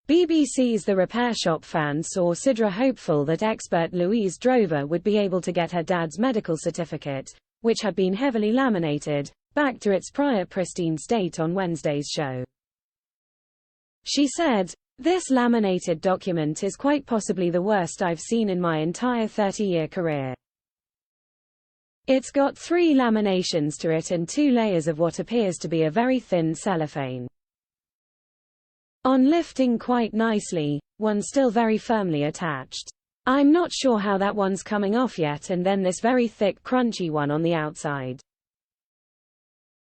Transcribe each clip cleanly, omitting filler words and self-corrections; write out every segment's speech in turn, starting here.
BBC's The Repair Shop fan saw Sidra hopeful that expert Louise Drover would be able to get her dad's medical certificate, which had been heavily laminated, back to its prior pristine state on Wednesday's show. She said, "This laminated document is quite possibly the worst I've seen in my entire 30-year career. It's got 3 laminations to it and 2 layers of what appears to be a very thin cellophane. On lifting quite nicely, one still very firmly attached. I'm not sure how that one's coming off yet, and then this very thick crunchy one on the outside.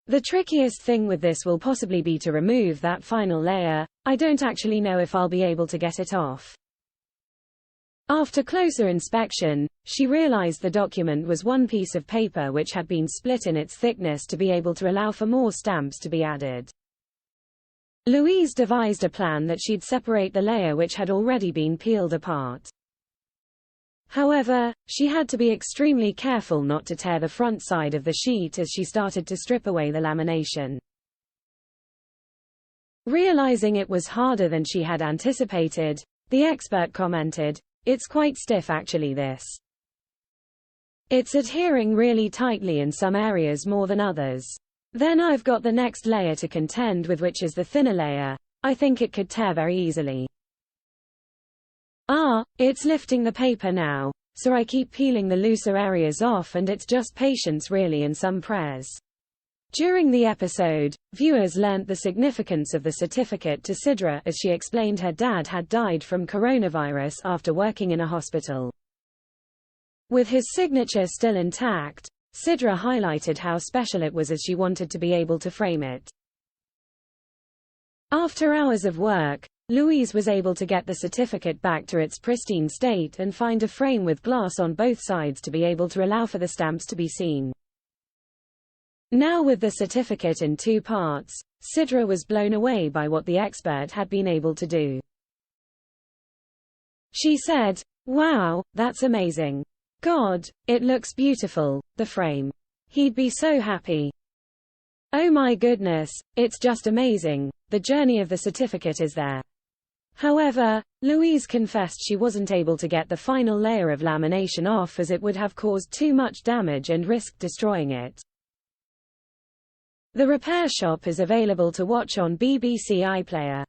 The trickiest thing with this will possibly be to remove that final layer. I don't actually know if I'll be able to get it off." After closer inspection, she realized the document was one piece of paper which had been split in its thickness to be able to allow for more stamps to be added. Louise devised a plan that she'd separate the layer which had already been peeled apart. However, she had to be extremely careful not to tear the front side of the sheet as she started to strip away the lamination. Realizing it was harder than she had anticipated, the expert commented, "It's quite stiff actually this. It's adhering really tightly in some areas more than others. Then I've got the next layer to contend with, which is the thinner layer. I think it could tear very easily. It's lifting the paper now, so I keep peeling the looser areas off, and it's just patience really and some prayers." During the episode, viewers learnt the significance of the certificate to Sidra as she explained her dad had died from coronavirus after working in a hospital. With his signature still intact, Sidra highlighted how special it was as she wanted to be able to frame it. After hours of work, Louise was able to get the certificate back to its pristine state and find a frame with glass on both sides to be able to allow for the stamps to be seen. Now with the certificate in 2 parts, Sidra was blown away by what the expert had been able to do. She said, "Wow, that's amazing. God, it looks beautiful, the frame. He'd be so happy. Oh my goodness, it's just amazing. The journey of the certificate is there." However, Louise confessed she wasn't able to get the final layer of lamination off as it would have caused too much damage and risked destroying it. The Repair Shop is available to watch on BBC iPlayer.